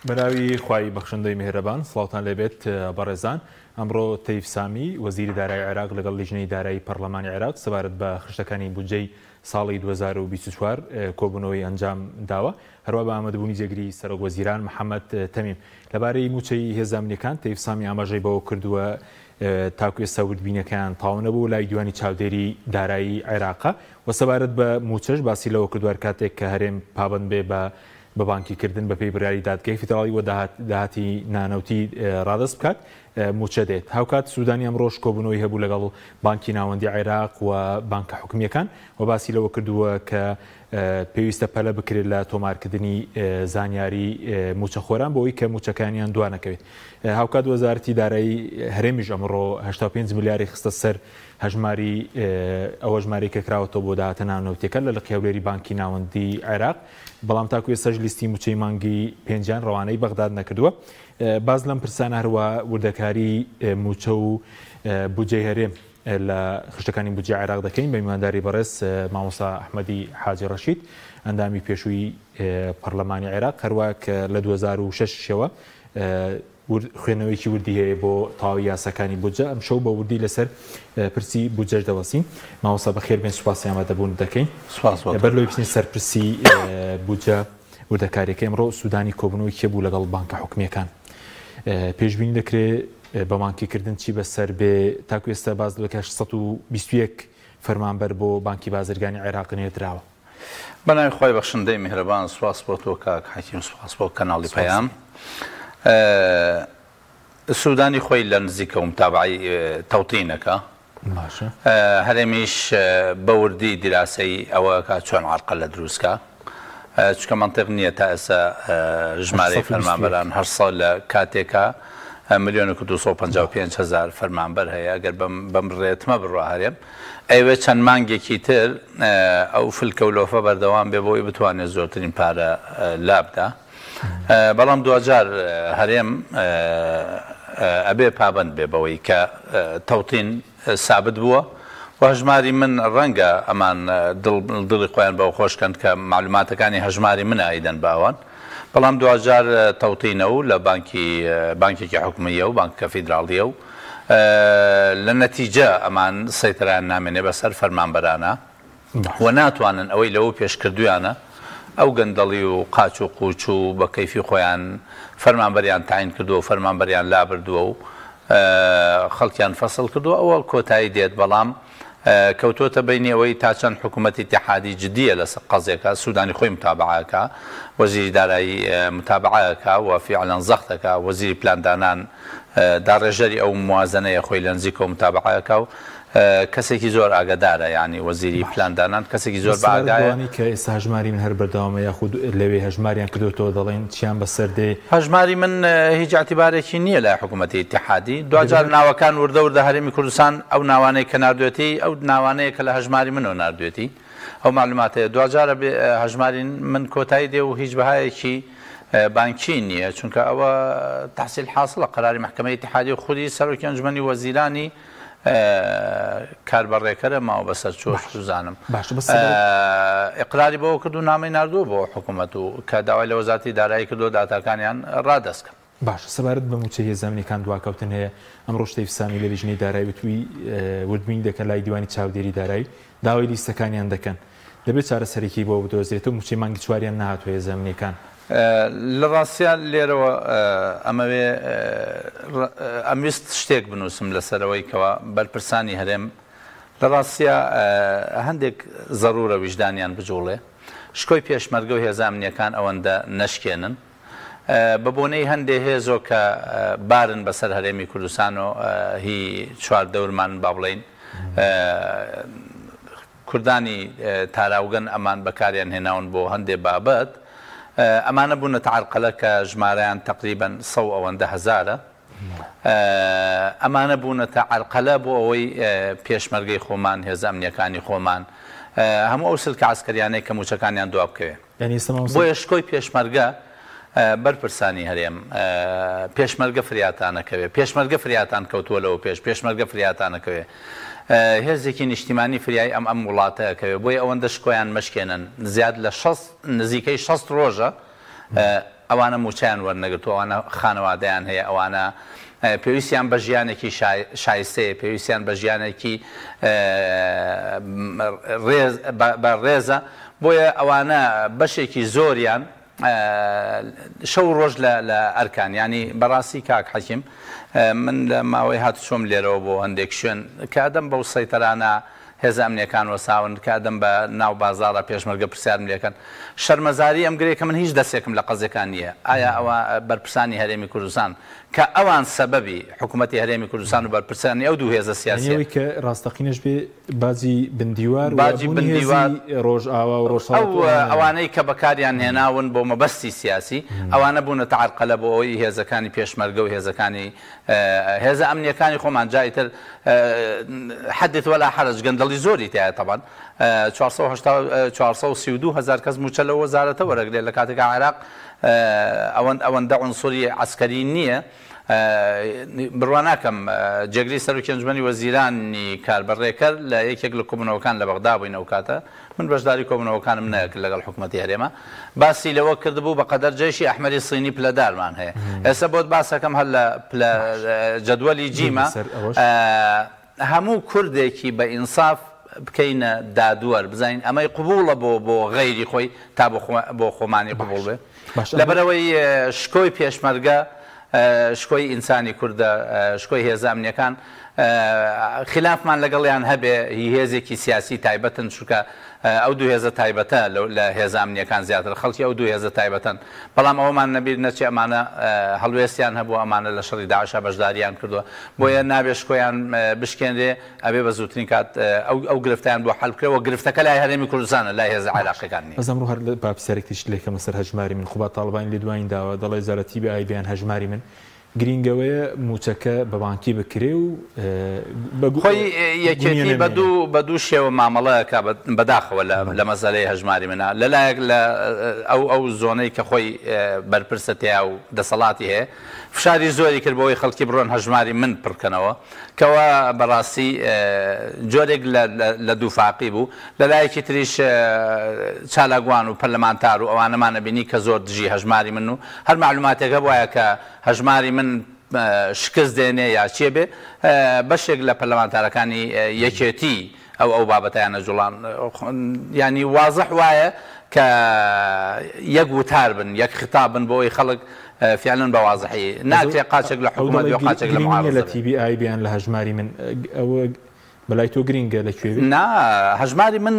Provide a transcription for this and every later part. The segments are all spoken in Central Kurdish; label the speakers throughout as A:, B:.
A: بەناوی خوای بەخشندەی میهرەبان سڵاوتان لێبێت بەڕێزان ئەمڕۆ تەیف سامی وەزیری دارایی عێراق لەگەڵ لیژنەی دارایی پەرلەمانی عێراق سەبارەت بە خشتەکانی بودجەی ساڵی 2024 کۆبوونەوەی ئەنجام داوە هەروە بە ئامادەبوونی جێگری سەرۆک وەزیران محەممەد تەمیم لەبارەی موچەی هێزانامنیەکان تەیف سامی ئاماژەی بەوە کردووە تاکو ئێستا وردبینەکەیان تاو نەبوو لای دیوانی چاودێری دارایی عێراقا و سەبارەت بە موچەش باسی لەوە کردووە کاتێک کە هەرێم پابند بێ بە بانکیکردن بە پێی بڕیاری دادگای فیدراڵی و داهاتی نانەوتی ڕادست بکات موچە دێت هاوکات سوودانی ئەمڕۆژ کۆبوونەوەی هەبوو لەگەڵ بانکی ناوەندی عێراق و بانکە حکومیەکان و باسی لەوە کردووە کە پێویستە پەلە بکرێت لە تۆمارکردنی زانیاری موچەخۆران بۆەوەی کە موچەکانیان دوانەکەوێت هاوکات وەزارەتی دارایی هەرێمیش ئەمڕۆ 85 ملیاری خستە سەر هەژماری ئەوە ژمارەی کە کراوەتەوە بۆ داهاتە ناونەوتیەکە لە قیاولێری بانکی ناوەندی عێراق بەڵام تاکو ئێستاش لیستی موچەی مانگی پێنجان ڕەوانەی بەغداد نەکردووە باز لەم پرسانە هەروە وردەکاری موچە و بودجەی هەرێم لە خشتەکانی بودجە عێراق دەکەین بە میوانداری بەڕێز مامۆستا ئەحمەدی حاجی ڕەشید ئەندامی پێشووی پەرلەمانی عێراق هەروە کە لە 2006ەوە خوێنەوەیکی وردی هەیە بۆ تەواوی یاساکانی بودجە ئەم شەو بە وردی لەسەر پرسی بودجەش دەوەسین مامۆستا بەخێر بێن سوپاسی ئامادەبوون دەکەین بەرلەوەی بچین سەر پرسی بودجە وردەکاریەکە ئەمڕۆ سوودانی کۆبوونەوەی کێبوو لەگەڵ بانکە حکومیەکان پێشبینی دەکرێت بە مانکیکردن چی بەسەر بێ تاکو ئێستا باز لەکە 121 فەرمانبەر بۆ بانکی بازرگانی عێراق نێردراوە
B: بەناوی خۆی بەخشندەی میهرەبان سوپاس بۆ تۆ کاک حەکیم سوپاس بۆ کەناڵی پەیام سوودانی خۆی لە نزیکە و متابعی تەوتینەکە هەرێمیش بە وردی دیراسەی ئەوە کە چۆن عەرقەلە دروستکە چونکە منطق نییە تا ئێستا ژمارەی فەرمانبەران هەر ساڵ لە کاتێکە 1,255,000 فەرمانبەر هەیە ئەگەر بەم ڕێتمە بڕوا هەرێم ئەوێ چەند مانگێکی تر ئەو فلکە و لۆفە بەردەوام بێ بۆی بتوانێت زۆرترین پارە لابدا بەڵام دوجار هەرێم ئەبێ پابند بێ بەوەی کە تەوتین سابت بووە و هەژماری من ڕەنگە ئەمان دڵی خۆیان بەو خۆشکەن کە معلوماتەکانی هەژماری منە ئەیدەن باوان بەڵام دوجار تەوتینە و لە بانکێکی حکومیە و بانکە فیدراڵیە و لە نەتیجە ئەمان سەیتران نامێنێ بەسەر فەرمانبەرانە و ناتوانن ئەوەی لەوە پێشکردویانە ئەو گەندەڵی و قاچ و قوچ و بە کەیفی خۆیان فەرمانبەریان تاین کردووە و فەرمانبەریان لابردووە و خەڵکیان فەسڵ کردووە ئەوە کۆتایی دێت بەڵام کەوتۆتە بینی ئەوەی تا چەند حکوومەتی اتحادی جدیە لە قەزێکە سوودانی خۆی متابعەکە وەزیری دارایی متابعەکە و فعلاً زەختەکە وەزیری پلاندانان داڕێژەری ئەو موازنەیە خۆی لە نزیکە و متابعەکە و کەسێکی زۆر ئاگادارە ینی وەزیری پلاندانان کەسێکی زۆر باگایانی
A: کە ئێستا هەژماری من هەر بەردەوامە یاخود لەوێ هەژماریان کردوتەوە دەڵێن چیان بەسەر دێ
B: هەژماری من هیچ اعتیبارێکی نییە لە حکوومەتی اتحادی دوجار ناوەکان وردە هەرێمی کوردستان ئەو ناوانەیە کە نردوێتی ئەو ناوانەیە کە لە هەژماری منەوە نردوێتی ئەو معلوماتەیە دوجارە هەژماری من کۆتایی دێ و هیچ بەهایەکی بانکی نییە چونکە ئەوە تحصیل حاصلە قەراری محکەمەی اتحادی و خودی سەرۆکی ئەنجومەنی وەزیرانی کاربەڕێکەرە ماوە بەسەر چۆش سوزانم ئقراری بەوە کرد و نامەی نردووە بۆ حکوومەت و کە داوای لە وەزارەتی دارایی کردو داتاکانیان ڕادەستکەن
A: باش سەبارەت بە موچە هێزانامنیەکان دواکەوتن هەیە ئەمڕۆ تەیف سامی لە لیژنەی دارایی وتوی وردبینی دەکەن لای دیوانی چاودێری دارایی داوای لیستەکانیان دەکەن دەبێت چارەسەرێکی بۆ بدۆزرێتەوە موچەی مانگی چواریان نهاتوە هێزانامنیەکان
B: لە ڕاستیان لێرەوە ئەمەوێ ئەمویست شتێک بنووسم لەسەرەوەی کەەوە بەرپرسانی هەرێم لە ڕاستە هەندێک زەڕورە ویژدانیان بجوڵێ شکۆی پێشمەرگە و هێزانامنیەکان ئەوەندە نەشکێنن بە بۆنەی هەندێک هێزۆ کە بارن بەسەر هەرێمی کوردستان و هی چوار دەورمان با بڵین کوردانی تاراوگەن ئەمان بەکاریان هێناون بۆ هەندێک بابەت ئەمانە بوونە تعرقەلە کە ژمارەیان تقریبەن 100,000 ئەمانە بوونە تعرقەلە بۆ ئەوەی پێشمەرگەی خۆمان هێزانامنیەکانی خۆمان هەموو ئەو سلکە عسکەریانەی کە موچەکانیان دوا بکەوێ بۆیە شکۆی پێشمەرگە بەرپرسانی هەرێم پێشمەرگە فریاتانەکەوێ پێشمەرگە فریاتان کەوتووە لەوە پێشمەرگە فریاتانەکەوێ هێزێکی نیشتیمانی فریای ئەم وڵاتەکەوێ بۆی ئەوەندە شکۆیان مەشکێنن زیاد لە نزیکەی 60 ڕۆژە ئەوانە موچیان وەرنەگرتو ئەوانە خانەوادەیان هەیە ئەوانە پێویستیان بە ژیانێکی شایستەیە پێویستیان بە ژیانێکی بە ڕێزە بۆیە ئەوانە بەشێکی زۆریان شەو ڕۆژ لە ئەرکان ینی بەڕاستی کاک حەکیم من لە ماوەی هاتوچۆم لێرەوە بۆ هەندێک شوێن کادەم بەو سەیتەرانە هێز ئەمنیەکان وەساون کادەم بە ناو بازاڕە پێشمەرگە پرسیارم لێکەن شەرمەزاری ئەم گرێکە من هیچ دەستێکم لە قەزەکان نییە ئایا ئەوە بەرپرسانی هەرێمی کوردستان کە ئەوان سەبەبی حکوومەتی هەرێمی کوردستان و بەرپرسانی ئەو دوو هێزە سیاسی
A: کە ڕاستەقینەش بێ باجی بندیوار ڕۆژئاوا و ڕۆژ
B: ئەوانەی کە بەکاریان هێناون بۆ مەبەستی سیاسی ئەوانە بوونە تعرقەلە بۆ ئەوی هێزەکانی پێشمەرگە و هێزەکانی هێزە ئەمنیەکانی خۆمان جایتر حدث ولا حرج گەندەڵی زۆری تایە طبعا 432,000 کەس موچە لە وەزارەتە وەرەگرێت لە کاتێکە عێراق ئەوەندە عنسوری عسکەری نییە بڕوان ناکەم جێگری سەرۆکی ئەنجومەنی وەزیرانی کاربەڕێکەر لە یەکێک لە کۆبوونەوەکان لە بەغدا بووین ئەو کاتە من بەشداری کۆبوونەوەکانم نەکرد لەگەڵ حکوومەتی هەرێمە باسی لەوە کردبوو بە قەدەر جێشی ئەحمەری سینی پلەدارمان هەیە ئێستا بۆت باسەکەم هەر لە جەدوەلی جیمە هەموو کوردێکی بە ئینساف بکەینە دادوەر بزانین ئەمەی قبوڵە بۆ غەیری خۆی تا بۆ خۆمانی قبوڵ بێ لەبەرەوەی شکۆی پێشمەرگە شکۆی ئینسانی کووردە شکۆی هێزە ئەمنیەکان خلافمان لەگەڵیان هەبێ هێزێکی سیاسی تایبەتن چونکە ئەو دوو هێزە تایبەتە لە هێزە ئەمنیەکان زیاتر خەڵکی ئەو دوو هێزە تایبەتن بەڵام ئەومان نەبیر نەچێ ئەمانە هەڵوێستیان هەبوو ئەمانە لە شەڕی داعشا بەشداریان کردووە بۆیە نابێ شکۆیان بشکێنرێ ئەبێ بە زووترین کات ئەو گرفتیان بۆ حەل بکرێەوە گرفتەکە لای هەرێمی کوردستانە لای هێزە عێراقیەکان نیە
A: ئەزەمڕۆ هەر باپسیارێکیش لێکەمە سەر هەژماری من خوبا تاڵبانی لێ دوایین داوە دەڵێ زارەتی بە ئایبیان هەژماری من گرینگەوەیە موچەکە بە بانکی بکرێ و
B: خۆی یەکێتی بە دوو شێوە مامەڵەیەکە بەداخەوە لە مەزەلەی هەژماری منە لەلایەک لە ئەو زۆنەی کە خۆی بەرپرسە تیا و دەسەڵاتی هەیە فشاری زۆری کرد بۆەوەی خەڵکی بڕۆن هەژماری من پڕکەنەوە کەەوە بەڕاستی جۆرێک لە دووفاقی بوو لەلایەکی تریش چالاگوان و پەرلەمانتار و ئەوانەمانە بینی کە زۆر دژی هەژماری من و هەر معلوماتێکە وایە کە هەژماری من شکست دێنێ یا چێ بێ بەشێک لە پەرلەمانتارەکانی یەکێتی ئەو بابەتیانە جوڵان ینی وازح وایە کە یەک وتار بن یەک خطاب بن بۆ ئەوی خەڵک فعلا بەوازحی ناکرێ قاچێک لە حکوومەت و قاچێک لە معارضە
A: لە تیبی ئای بیان لە هەژماری من ئەوە بەلای تۆ گرینگە لەکوێ
B: نا هەژماری من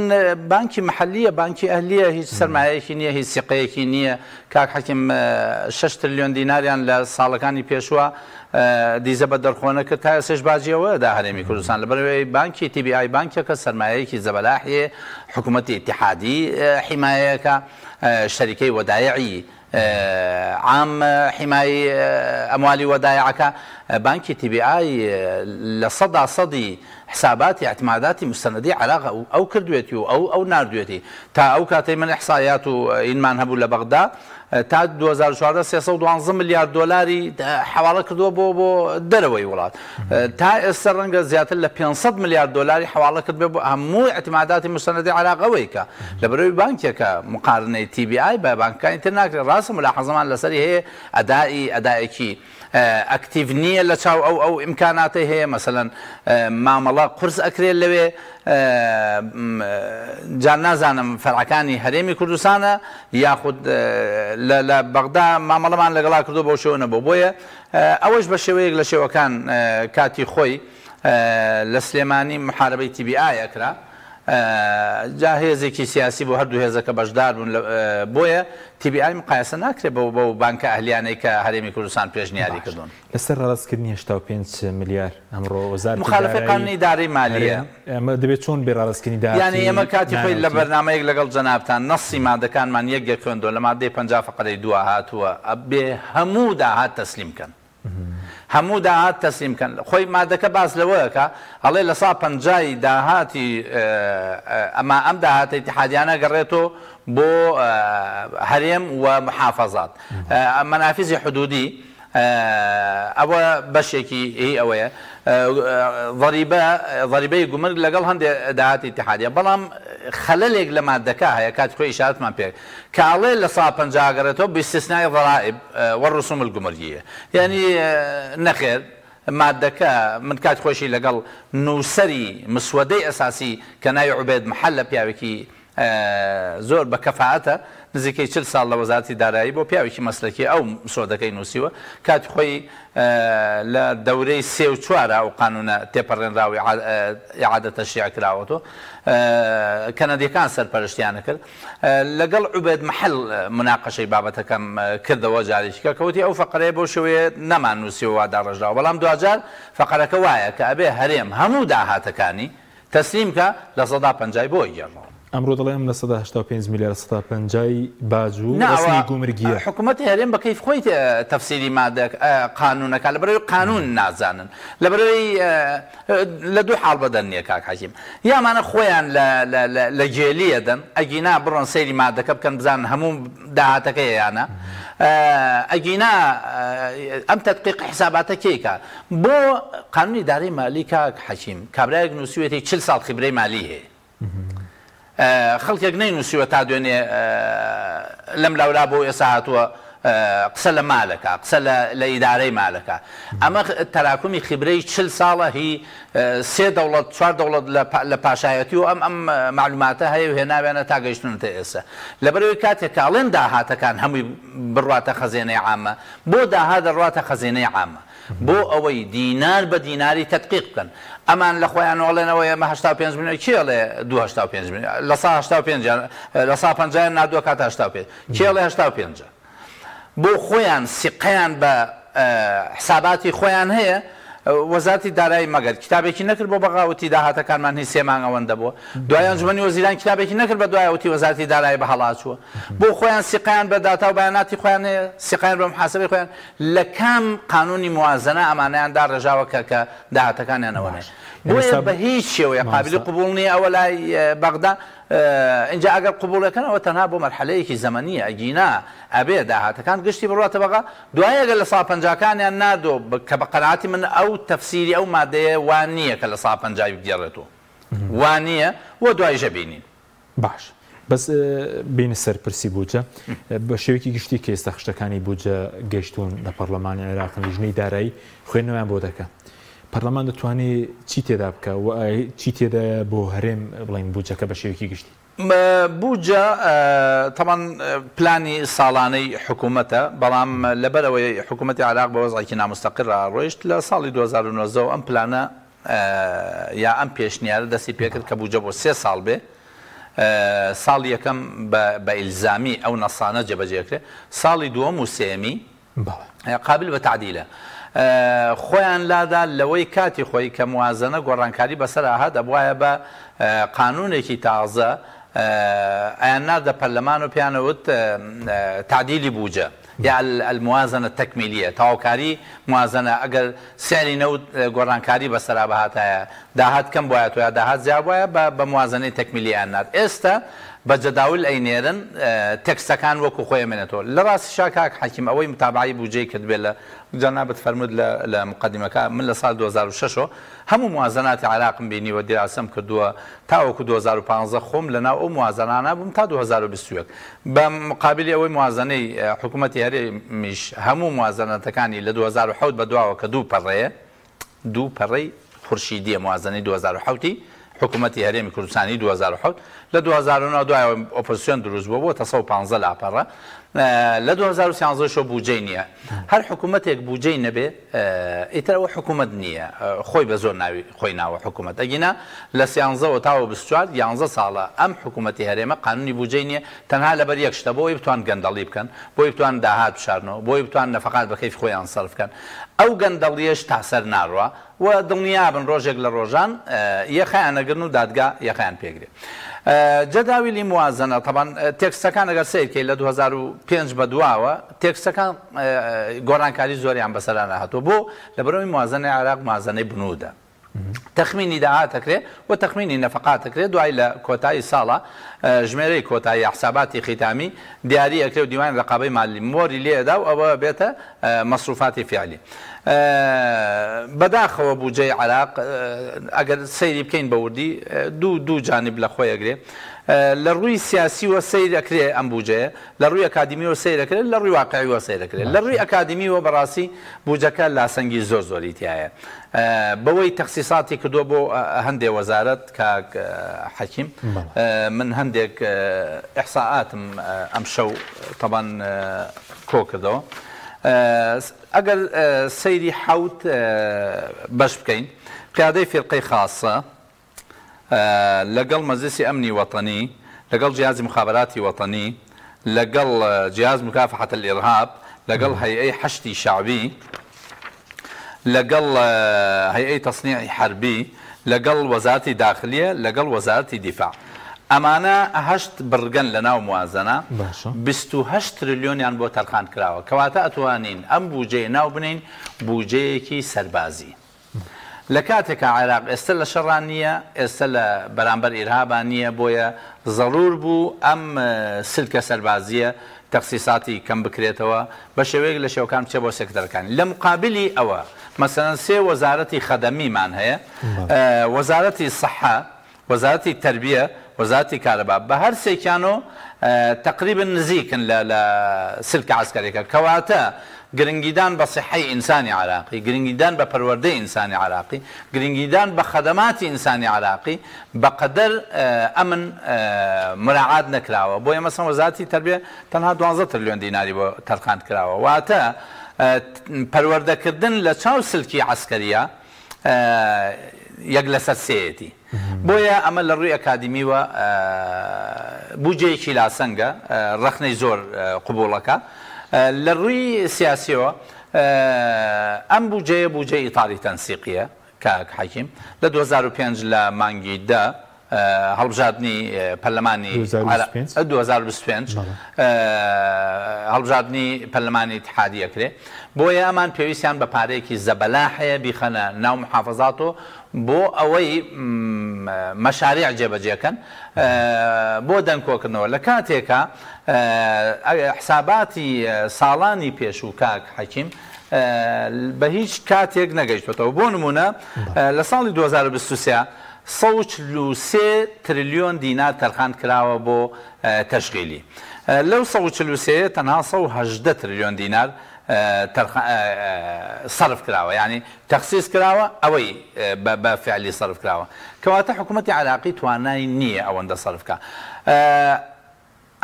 B: بانکی محلیە بانکی ئەهلیە هیچ سەرمایەیەکی نییە هیچ سیقەیەکی نییە کاک حەکیم 6 تریلیۆن دیناریان لە ساڵەکانی پێشوە دیزە بە دەرخۆنە کرد تا سێش باجیەوە دا هەرێمی کوردستان لەبەرەوەی بانکی تیبی ئای بانکێکە سەرمایەیەکی زەبەلاحیە حکوومەتی ئیتیحادی حیمایەکە شەریکەی وەدایعی عام حماية أموال ودائعك بنك تي بي آي لصدى حساباتي اعتماداتي مستندية علاقة أو كردويتي أو ناردويتي تا أو كاتي من إحصائيات إنمان هبو لبغداد تا 2014 312 مليار دولاری حواله کردووە بۆ دەرەوەی وڵات تا ئێستا ڕەنگە زیاتر لە 500 ملیار دلاری حواله کرد بۆ هەموو اعتماداتی مستەندی عێراقەوەیکە لەبەرەوەی بانکێکە مقارنەی تی بی ئای بە بانکەکانی تر ناکرێت ڕاستە ملاحەزەمان لەسەری هەیە ئەدایەکی ئەکتیڤ نییە لە چاو ئەو ئیمکاناتی هەیە مەسەلەن مامەڵە قورس ئەکرێت لەوێ جان نازانم فەرعەکانی هەرێمی کوردستانە یاخود لە بەغدا مامەڵەمان لەگەڵا کردو بۆ شێوە نەبوو بۆیە ئەوەش بە شێوەیەک لە شێوەکان کاتی خۆی لە سلێمانی محارەبەی تی بی ئای ئەکرا جا هێزێکی سیاسی بۆ هەردوو هێزەکە بەشدار بوون بۆیە تی بی ئای مقایسە ناکرێت بۆ بانکە ئەهلیانەی کە هەرێمی کوردستان پێشنیاری کردوون
A: لەسەر ڕاستکردنی 85 ملیار ئەمڕۆ وەزارەتی
B: مخالفەی قانونی دارایی مالیە
A: ئەمە دەبێت چۆن بێ ڕاستکردنی داهاتی
B: یعنی ئێمە کاتی خۆی لە بەرنامەیەک لەگەڵ جەنابتان نەسی مادەکانمان یەک خوێندووە لە مادەی 50 فقرەی 2 هاتووە ئەبێ هەموو داهات تەسلیم کەن هەموو داهات تەسلیم کەن خۆی مادەکە باس لەوەیەکە هەڵێ لە سا 50 داهاتی ئەمە ئەم داهاتە ئیتیحادیانە گەڕێتەوە بۆ هەرێم و محافەزات مەنافیزی حدودی ئەوە بەشێکی هی ئەوەیە ضریبەی گومرگ لەگەڵ هەندێک داهاتی اتحادیە بەڵام خەلەلێک لە مادەکە هەیە کاتی خۆی ئیشارەتمان پێ کاڵێ لە 150 گەڕێتەوە باستثنای ضرائب والرسوم الجمركية يعني نەخێر مادەکە من کات خۆشی لەگەڵ نووسری مسودەی ئەساسی کە ناوی عوبێد محەل لە پیاوێکی زۆر بە کەفاعەتە نزیکەی 40 ساڵ لە وەزارەتی دارایی بۆ پیاوێکی مەسلەکی ئەو مسودەکەی نووسیوە کاتی خۆی لە دەورەی 3 و 4 ئەو قانونە تێپەڕێنراوی ئیعادە تەشریع کراوەتەوە کەنەدیەکان سەرپەرشتیانە کرد لەگەڵ عوبێد محەل مناقەشەی بابەتەکەم کردەوە جارێکیکە کەوتی ئەو فەقەرەیە بۆ شێوەیە نەمان نووسیەوە وا داڕژراوە بەڵام دوجار فەقەرەکە وایە کە ئەبێ هەرێم هەموو داهاتەکانی تەسلیم کە لە 150 بۆ گەڕەوە
A: ئەمڕۆ دەڵێم لە 185 میلیارد 150 باج و ڕسمی گومرگیە
B: حکوومەتی هەرێم بە کەیف خۆی تەفسیری مادە قانونەکە لەبەرەوەی قانون نازانن لەبەرەوەی لە دوو حاڵ بەدەنیە کاک حەکیم یامانە خۆیان لە جێلیە دەن ئەگینا بڕۆن سەیری مادەکە بکەن بزانن هەموو داهاتەکە یانە ئەگینا ئەم تەدقیق حساباتە کێکە بۆ قانونی دارایی مالی کاک حەکیم کابرایەک نووسیوێتی 40 ساڵ خبرەی مالی هەیە خەڵکێک نەینووسیوە تا دوێنێ لەم لاورا بۆ ئێستا هاتووە قسە لە مالەکە قسە لە ئیدارەی مالەکە ئەمە تەراکمی خبرەی 40 ساڵە هی 3 دەوڵەت 4 دەوڵەت لە پاشایەتی و ئەم معلوماتە هەیە و هێناوێنە تا گەیشتونەتە ئێستا لەبەرەوەی کاتێک کاڵێن داهاتەکان هەمووی بڕواتە خەزینەی عامە بۆ داها دەڕواتە خەزینەی عامە بۆ ئەوەی دینار بە دیناری تەدقیق بکەن ئەمان لە خۆیان وڵێنەوەی ئەمە 85 میلیۆن کێڵێ 285 میلیۆن لە 185 لە 150 نادووە کاتە 85 کێڵێ 85 بۆ خۆیان سیقەیان بە حساباتی خۆیان هەیە وەزارەتی دارایی مەگەر کتابێکی نەکرد بۆ بەغاوتی داهاتەکانمان هی 3 مانگ ئەوەندە بووە دوای ئەنجومەنی وەزیران کتابێکی نەکرد بە دوایەوتی وەزارەتی دارایی بە هەڵاچووە بۆ خۆیان سیقەیان بە داتا و بەیاناتی خۆیان هەیە سیقەیان بە محاسبەی خۆیان لە کام قانونی موازنە ئەمانەیاندا ڕێژاوە کە داهاتەکانیانەوە نەیە بۆیە بە هیچ شێوەیە قابلی قبول نییە ئەوە لای بەغدا اینجا ئەگەر قبولەکەنەوە تەنها بۆ مەرحەلەیەکی زەمەنیە ئەگینا ئەبێ داهاتەکان گشتی بڕاتە بەغا دوای ئەگەر لە 150کانیان نادۆ کە بە قەناعەتی من ئەو تەفسیری ئەو مادەیە وان نییە کە لە 150 بگێڕێتەوە وان نییە و دوایژە بینین
A: باش بەس بینە سەرپرسی بووجە بە شێوەیەکی گشتی کە ئێستا خشتەکانی بووجە گەیشتون لە پەرلەمانی عێراق لیژنەی دارایی خوێندنەوەیان بۆ دەکەن پەرلەمان دەتوانێت چی تێدا بکە و چی تێدا بۆ هەرێم بڵین بووجەکە بە شێوەیەکی گشتی
B: بووجە تەمان پلانی ساڵانەی حکوومەتە بەڵام لەبەرەوەی حکوومەتی عێراق بە وەزعێکی نامستەقر ڕۆیشت لە ساڵی 2009 ئەم پلانە یا ئەم پێشنیارە دەستی پێکرد کە بووجە بۆ 3 ساڵ بێ ساڵی یەکەم بە ئیلزامی ئەو نەسانە جێبەجێکرێ ساڵی دووەم و سێمی قابل بە تعدیلە خۆیان لادا لەوەی کاتی خۆی کە موازنە گۆڕانکاری بەسەر ئاهات ئەبوایە بە قانونێکی تازە ئەیان ناردە پەرلەمان و پیانەوت تعدیلی بووجە یا الموازنە تەکمیلیە تەواوکاری موازنە ئەگەر سێری نەوت گۆڕانکاری بەسەرا بەهاتایە داهات کەم بایەوە یا داهات زیاد وایە بە موازنەی تەکمیلیان نات ئێستا بە جەداول ئەینێرن تێکستەکان وەکو خۆی منێتەوە لە ڕاستی شاکاک حەکیم ئەوەی متابعی بوجەی کرد بێت لە جەنابەت فەرمود لە مقدمەکە من لە ساڵ 2006 هەموو موازناتی عێراقم بینیوە دیراسەم کردووە تاوەکو 2015 خۆم لەناو ئەو موازنانە بووم تا 2021 بە مقابلی ئەوەی موازنەی حکوومەتی هەرێمیش هەموو موازنەتەکانی لە 2007 بە دواوە کە دوو پەڕەی خورشیدیە موازنەی 2007 حکوومەتی هەرێمی کوردستانی 2007 لە 2009 دوای ئۆپۆزیسیۆن دروست بووە بۆ 15 لاپەڕە لە 2013 شۆ بوجەی نییە هەر حکوومەتێک بوجەی نەبێ ئیترەوە حکوومەت نییە خۆی بە زۆر ناوی خۆی ناوە حکوومەت ئەگینا لە 13 تاوە 24 11 ساڵە ئەم حکوومەتی هەرێمە قانونی بوجەی نییە تەنها لەبەر یەک شتە بۆی بتوان گەندەڵی بکەن بۆی بتوان داهات بشارنەوە بۆی بتوان نەفەقات بە کەیف خۆیان سەرف بکەن ئەو گەندەڵیەش تاسەر ناڕوە و دڵنیابن ڕۆژێک لە ڕۆژان یەخەیان ئەگرن و دادگا یەخەیان پێگرێت جەداویلی موازنە طبعا تێکستەکان ئەگەر سیرکەی لە 2005 بە دواوە تێکستەکان گۆڕانکاری زۆریان بەسەران هاتووە بۆ لەبەرەوەی موازنەی عێراق موازنەی بنوودە تخمينی داهاتەکرێ و تەخمینی نەفقاتەکرێت دوای لە کۆتایی ساڵە ژمێرەی کۆتایی حساباتی ختامی دیاری ئەکرێ و دیوان ڕقابەی مالی مۆری لێدا و ئەوە بێتە مەصروفاتی فعلی بەداخەوە بودجەی عێراق ئەگەر سەیری بکەین بەوردی دوو جانب لە خۆی ئەگرێ لە ڕووی سیاسیوە سیر ئەکرێ ئەم بودجەیە لە ڕووی ئەکادمیەوە سیر ئەکرێت لە ڕووی واقعیوە سیر ئەکرێت لە ڕووی ئەکادمیەوە بەڕاستی بودجەکە لاسەنگی زۆری تایە بەوەی تەخسیساتی کردووە بۆ هەندێک وەزارەت کاک حەکیم من هەندێک ئیحساءاتم ئەم شەو طبعاً کۆ کردەوە ئەگەر سەیری حەوت بەش بکەین پیادەی فێرقەی خاسە لەگەڵ مەجلیسی ئەمنی وەتەنی لەگەڵ جیهازی مخابراتی وەتەنی لەگەڵ جیهاز مکافحة الإرهاب لەگەڵ هەیئەی حەشتی شعبی لەگەڵ هەیئەی تەصنیعی حربی لەگەڵ وەزارەتی داخلیە لەگەڵ وەزارەتی دیفاع ئەمانە هەشت بڕگەن لە ناو موازنە 28 تریلیۆنیان بۆ تەرخان کراوە کەواتە ئەتوانین ئەم بودجەیە ناو بنین بودجەیەکی سەربازی لە کاتێکە عێراق ئێستا لە شەڕان نییە ئێستا لە بەرامبەر ئیرهابان نییە بۆیە ضرور بوو ئەم سلکە سەربازیە تەخسیساتی کەم بکرێتەوە بە شێوەیەک لە شێوەکان بچێ بۆ سێکتەرەکان لە مقابلی ئەوە مەسەلەن سێ وەزارەتی خەدەمیمان هەیە وەزارەتی سەحە وەزارەتی تەربیە وەزارەتی کارەبا بە هەر سێکیانۆ تقریبا نزیکن لە سلکە عسکەرێکە کەواتە گرنگیدان بە صحەی ئینسانی عراقی گرنگیدان بە پەروەردەی ئینسانی عراقی گرنگیدان بە خەدەماتی ئینسانی عراقی بەقەدەر ئەمن مراعات نەکراوە بۆیە مەسەڵەن وەزارەتی تەربیە تەنها 12 تریلیۆن دیناری بۆ تەرخان کراوە واتە پەروەردەکردن لە چاو سلکی عسکەریە یەک لەسەر سێیەتی بۆیە ئەمە لە ڕووی ئەکادمیوە بودجەیەکی لاسەنگە ڕەخنەی زۆر قبوڵەکە لە ڕووی سیاسیەوە ئەم بودجەیە بودجەی ئیتاڵی تەنسیقیە کاک حەکیم لە 2005 لە مانگی دا هەڵبژاردننی پەرلەمانی 2025 هەڵبژاردننی پەرلەمانی اتحادیە کرێ بۆیە ئەمان پێویستیان بە پارەیەکی زەبەلاحەیە بیخەنە ناو محافەزاتۆ بۆ ئەوەی مەشاریع جێبەجێکەن بۆ دەنگکۆکردنەوە لە کاتێکە حساباتی ساڵانی پێش و کاک حەکیم بە هیچ کاتێک نەگەیشتێتەوە بۆ نمونە لە ساڵی 2023 143 تریلیۆن دینار تەرخان کراوە بۆ تەشغیلی لەو 143 تەنها 118 تریلیۆن دینار صرف کراوە یعنی تەخسیس کراوە ئەوەی بە فعلی صرف کراوە کەواتە حکوومەتی عێراقی توانای نییە ئەوەندە صرف کە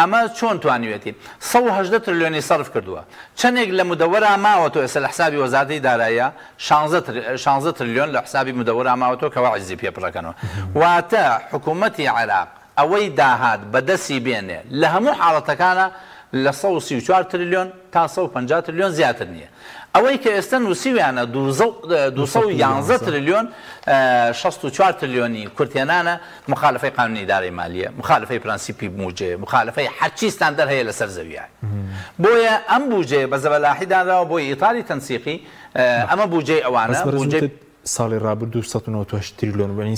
B: ئەمە چۆن توانیوێتی 118 تریلیۆنی صرف کردووە چەندێک لە مدەوەرا ماوەتەوە ئێستا لە حسابی وەزارەتی داراییە 16 تریلیۆن لە حسابی مدەوەرا ماوەتەوە کەوا عیزی پێپڕەکەنەوە واتە حکوومەتی عێراق ئەوەی داهات بەدەستی بێنێ لە هەموو حاڵەتەکانە لە 134 تریلیۆن تا 150 تریلیۆن زیاتر نییە ئەوەی کە ئێستا نووسیویانە 211 تریلیۆن 64 تریلیۆنی کورتێنانە مخالفەی قانونی ئیدارەی مالیە مخالفەی پرەنسیپی بودجێ مخالفەی هەرچی ستاندەر هەیە لەسەر زەویە بۆیە ئەم بودجێ بە زەبەلاحی دانراوە بۆی ئیتاڵی تەنسیقی ئەمە بودجەی ئەوانە
A: ساڵی ڕابردوو 198 تریلیۆن بەنی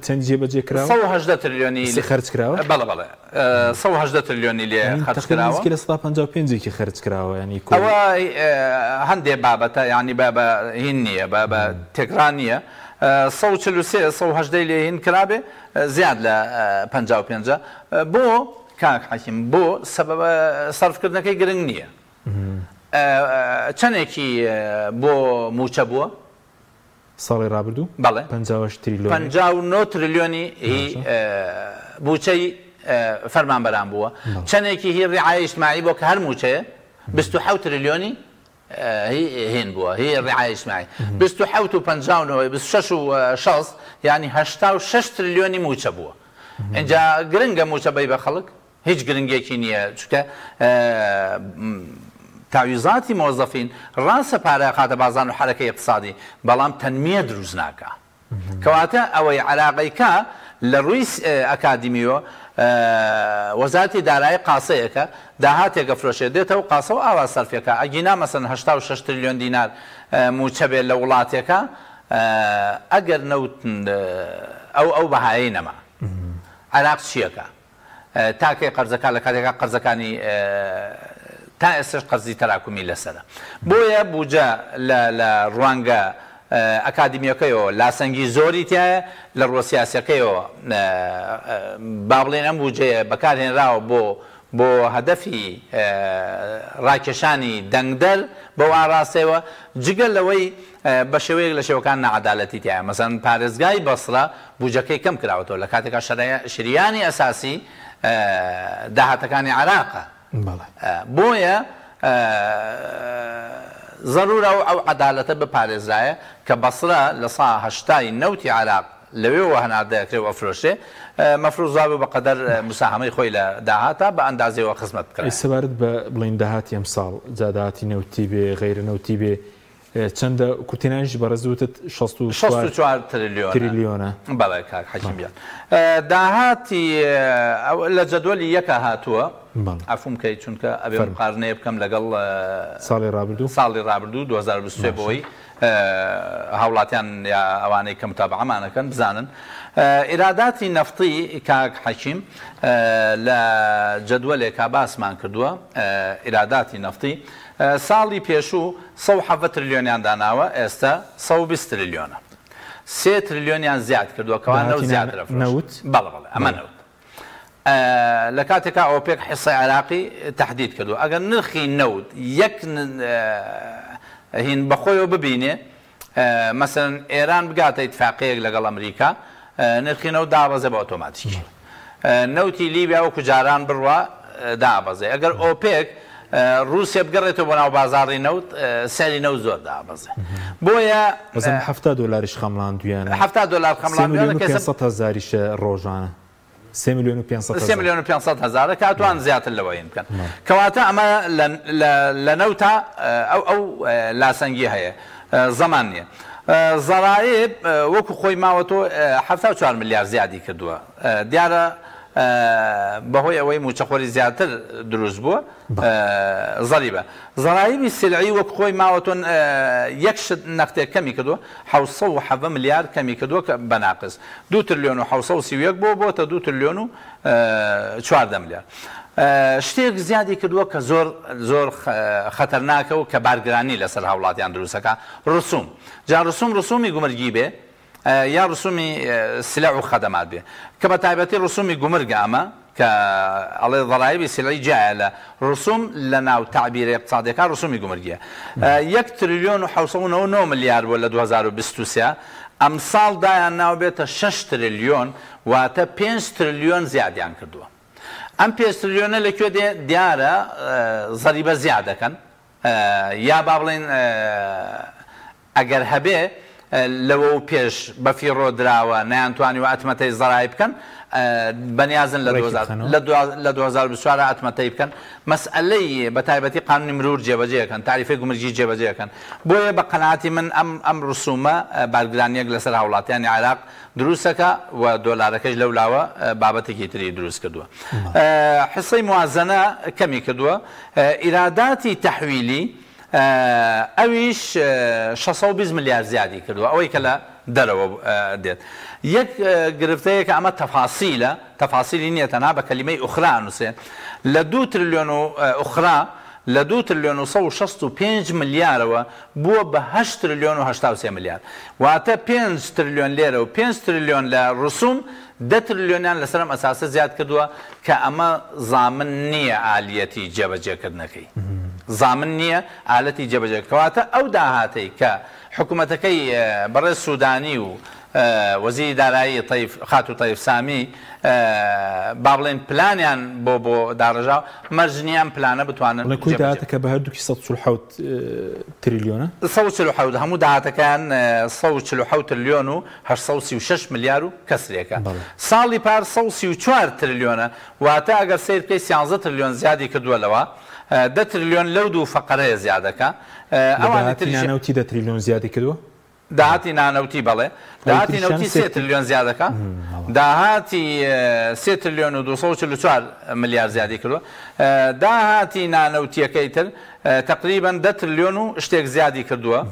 A: چەند جێبەجێ کراوە
B: 118 تریلیۆنی
A: خەرج کراوە
B: بەڵێ 118 تریلیۆنی لێ خەرج کراوە
A: لە 155 خەرج کراوە ینی
B: ئەوە هەندێک بابەتە ینی بە هین نییە بە تێکران نییە 143 لێ هین کرابێ زیاد لە 55 بۆ کاک حەکیم بۆ سەرفکردنەکەی گرنگ نییە چەندێکی بۆ موچە بووە
A: ساڵی ڕابردوو
B: بەڵێ 59 تریلیۆنی بوچەی فەرمانبەران بووە چەندێکی هی ڕعایە ئیجتیماعی بۆ کە هەر موچەیە 27 تریلیۆنی هین بووە هی ڕعایە ئیجتیماعی 27 و 59 26 و 60 ینی 86 تریلیۆنی موچە بووە اینجا گرنگە موچە بەی بە خەڵک هیچ گرنگێکی نییە چونکە تعویزاتی مۆزەفین ڕاستە پارە خاتە بازان و حرەکەی اقتصادی بەڵام تەنمیە دروست ناکە کەواتە ئەوەی عێراقیکە لە ڕووی ئەکادمیەوە وەزارەتی دارایی قاسەیەکە داهاتێکە فرۆشێت دێتەوە قاسە و ئاوا سەرفێکە ئەگینا مەسەن 86 تریلیۆن دینار موچە بێت لە وڵاتێکە ئەگەر نەوت ئەو بەهایەی نەما عێراق چیەکە تاکەی قەرزەکان لە کاتێکا قەرزەکانی تا ئێستش قەرزی تەراکمی لەسەرە بۆیە بوجە لە ڕوانگە ئەکادمیەکەیەوە لاسەنگی زۆری تایە لە ڕۆ سیاسەکەیەوە با بڵێن ئەم بوجەیە بەکارهێنراوە بۆ هەدەفی ڕاکێشانی دەنگدەر بەو ئاڕاستەوە جگەل لەوەی بە شێوەیەک لە شێوەکان نەعەدالەتی تایە مەسەڵەن پارێزگای بەسڕە بوجەکەی کەم کراوەتەوە لە کاتێکا شریانی ئەساسی داهاتەکانی عێراقە بۆیە ضرورە ئەو عەدالەتە بپارێزرایە کە بەسڕە لە سا هەشتای نەوتی عێراق لەوێەوە هەناردەکرێت ئەفرۆشێ مەفروض بەقەدەر مساهمەی خۆی لە داهاتە بە ئەندازەوە خزمەت بکرێت.
A: سەبارەت بە بڵین داهاتی ئەم ساڵ جاداهاتی نەوتی بێ غەیرە نەوتی بێ چەندە کوتێنانیش بەڕێزوتت
B: 64 تریلیۆنە بەڵێ کاک حەکیمیان داهاتی لە جەدوەلی یەکە هاتووە ئەفوم کەی چونکە ئەبێ مقارنەیە بکەم لەگەڵ ساڵی ڕابردوو 2023 بۆی هاوڵاتیان ئەوانەی کە متابعەمانەکەن بزانن ئیراداتی نەفتی کاک حەکیم لە جەدوەلێکا باسمان کردووە ئیراداتی نەفتی ساڵی پێشوو 170 تریلیۆنیان داناوە ئێستا 120 تریلیۆنە 3 تریلیۆنیان زیاد کردووە کەوان نەوت زیاترە
A: نەوت
B: بەڵێ ئەمە نەوت لە کاتێکا ئۆپێک حیسەی عێراقی تهدید کردووە ئەگەر نرخی نەوت یەک هین بەخۆیەوە ببینێ مەسەن ئێران بگاتە ئیتفاقیەک لەگەڵ ئەمریکا نرخی نەوت دابەزێ بە ئۆتۆماتیکی نەوتی لیبیا وەکو جاران بڕوە دابەزێ ئەگەر ئۆپێک رووسیا بگەڕێتەوە بۆ ناو بازاڕی نەوت سەری نەوت زۆر دابەزێ بۆیە
A: $70 خەمڵان دویانە
B: $70 خەمڵان دویانە
A: 500,000 ڕۆژانە
B: 3,500,000 کاتوان زیاتر لەوەین بکەن کەواتە ئەمە لە نەوتا ئەو لاسەنگی هەیە زەمان نییە زەرایب وەکو خۆی ماوەتۆ 74 ملیار زیادی کردووە دیارە بەهۆی ئەوەی موچەخۆری زیاتر دروست بووە زەریبە زەرایبی سلعی وەک خۆی ماوەتۆن یەک نەختێک کەمی کردووە 7 ملیار کەمی کردووە کە بەناقص 2 تریلیۆن و 731 بۆتە 2 تریلیۆن و 14 ملیار شتێک زیادی کردووە کە زۆر خەتەرناکە و کە بارگرانی لەسەر هاوڵاتیان دروستەکە ڕسوم جا ڕسومی گومرگی بێ یا ڕسومی سلع و خەدەمات بێ کە بە تایبەتی ڕسومی گومرگە ئەمە کە ئەڵێ ضرایبی سلعی جایە لە ڕسوم لە ناو تعبیرە اقتصادیەکان ڕسومی گومرگیە 1 تریلیۆن و 709 ملیار بۆ لە 2023 ئەم ساڵ دایان ناو بێتە 6 تریلیۆن واتە 5 تریلیۆن زیادیان کردووە ئەم 5 تریلیۆنە لەکوێ دیارە زەریبە زیادەکەن یا با بڵێن ئەگەر هەبێ لەوە و پێش بەفیڕۆ دراوە نەیانتوانی و ئەتمەتەی زەرای بکەن بەنیازن لە 2024 ئەتمەتەی بکەن مەسئلەی بە تایبەتی قانونی مرور جێبەجێەکەن تاریفی گومرگی جێبەجێەکەن بۆیە بە قەناعەتی من ئەم ڕسومە بارگرانیەک لەسەر هاوڵاتیانی عێراق دروستەکە و دۆلارەکەش لەولاوە بابەتێکی تری دروست کردووە حسەی موازنە کەمی کردووە ئیراداتی تەحویلی ئەویش 620 ملیار زیادی کردووە ئەوەی کە لە دەرەوە دێت یەک گرفتەیەکە ئەمە تەفاسیلی نییە تەنها بە کەلیمەی ئوخرا نووسێ لە 2 تریلیۆن و ئوخرا لە 2 تریلیۆن و 165 ملیارەوە بووە بە 8 تریلیۆن و 83 ملیار واتە 5 تریلیۆن لێرە و 5 تریلیۆن لە ڕسوم 10 تریلیۆنیان لەسەرم ئەساسە زیاد کردووە کە ئەمە زامن نییە ئالیەتی جێبەجێکردنەکەی زامن نییە ئالەتی جێبەجێکەواتە ئەو داهاتەی کە حکوومەتەکەی بەڕێز سوودانی و وەزیری دارایی خات و تەیف سامی با بڵێن پلانیان بۆ داڕژاو مەرجنیان پلانە بتوانن
A: لەکوی داهاتەکە بە هەردووکی 147 تریلیۆنە
B: 147 هەموو داهاتەکان 147 تریلیۆن و 836 ملیار و کەسرێکە ساڵی پار 134 تریلیۆنە واتە ئەگەر سیر بکەی 13 تریلیۆن زیادی کردووە لەوە 10 تریلیۆن لەو دوو فەقەرەیە زیادەکە
A: ئەوانەتی 10 تریلیۆن زیادی کردووە
B: داهاتی نانەوتی بەڵێ داهاتی نەوتی 3 تریلیۆن زیادەکە داهاتی 3 تریلیۆن و 244 ملیار زیادی کردووە داهاتی نانەوتیەکەی تر تقریبا 10 تریلیۆن و شتێک زیادی کردووە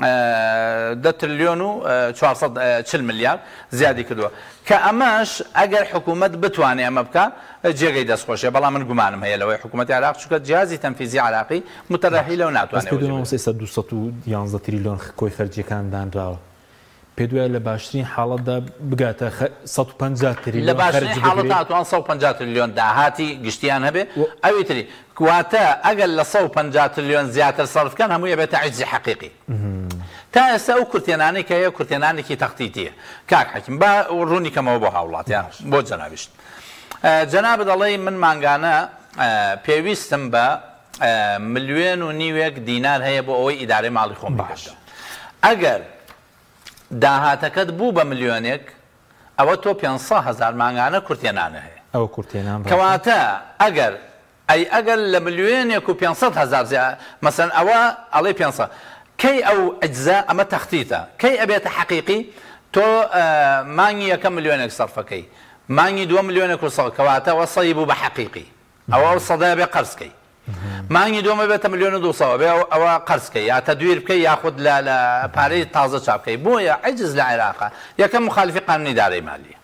B: 10 تریلیۆن و 440 ملیار زیادی کردووە کە ئەمەش ئەگەر حکوومەت بتوانێت ئەمە بکە جێگەی دەستخۆشیە بەڵام من گومانم هەیە لەوەی حکوومەتی عێراق چونکە جیازی تەنفیزی عێراقی متەرەحی لەو ناتوانێت
A: 211 تریلیۆن کۆی خەرجیەکان دانراوە پێ دوایە لە باشترین حاڵەتدا بگاتە 150 تریلیۆن
B: لە باشترین حاڵەتدا توان 150 تریلیۆن داهاتی گشتیان هەبێ ئەوی تری کواتە ئەگەر لە 150 تریلیۆن زیاتر سەرفکان هەمووی بێتە عیجزی حەقیقی تا ئێستا ئەو کورتێنانەی کە هەیە کورتێنانێکی تەختیتیە کاک حەکیم با ڕوونی کەمەوە بۆ هاوڵاتیان بۆ جەنابیشت جەناب دەڵێ من مانگانە پێویستم بە 1.5 ملیۆن دینار هەیە بۆ ئەوەی ئیدارەی ماڵی خۆم بکەم ئەگەر داهاتەکەت بوو بە ملیۆنێک ئەوە تۆ 500,000 مانگانە کورتێنانە هەیە
A: ئەوە کورتێنان
B: کەواتە ئەگەر لە ملیۆنێک و 500,000 مەسەن ئەوە ئەڵێ 500 کەی ئەو ئەجزا ئەمە تەختیتە کەی ئەبێتە حەقیقی تۆ مانگی 1 ملیۆنێک سەرفەکەی مانگی 2 ملیۆنێک و سەد کەواتە ئەوە سەی بوو بە حەقیقی ئەوە سەدای بێ قەرزکەی مانگی 2 بێتە 1,200,000 بێ ئەوە قەرزکەی یا تەدویر بکەی یاخود لە پارەی تازە چاپ بکەی بۆیە عجز لە عێراقا یەکەم مخالفی قانونی ئیدارەی مالیە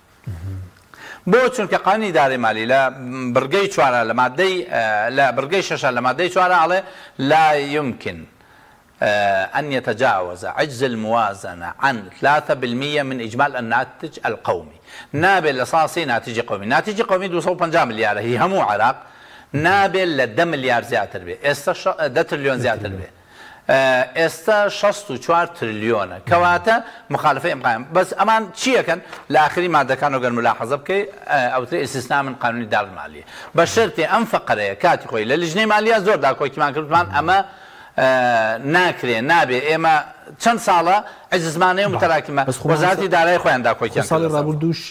B: بۆ چونکە قانونی ئیدارەی مالی لە بڕگەی 4 لە مادەی لە بڕگەی 6 لە مادەی 4 ئەڵێ لا يمكن أن يتجاوز عجز الموازنة عن 3% من إجمال الناتج القومي نابل لصاصي ناتج قومي ناتج قومي 250 مليار هي همو عراق نابل لە 10 ملیار زیاتر بێ ئێستا 10 تریلیۆن زیاتر بێ ئێستا 64 تریلیۆنە کەواتە مخالفەی ئەمقایم بەس ئەمان چیەکەن لە ئاخری مادەکان و گەر ملاحەزە بکەی ئەوترێ ئیستیسنا من قانونی ئیدارەی مالیە بە شەرتێ ئەم فەقەرەیە کاتی خۆی لە لیژنەی مالیە زۆر داکۆکیمان کردمان ئەمە ناکرێ نابێ ئێمە چەند ساڵە عجزمانەیە متەراکمە وەزارەتی دارایی خۆیان داکۆکیان
A: ساڵی ڕابردووش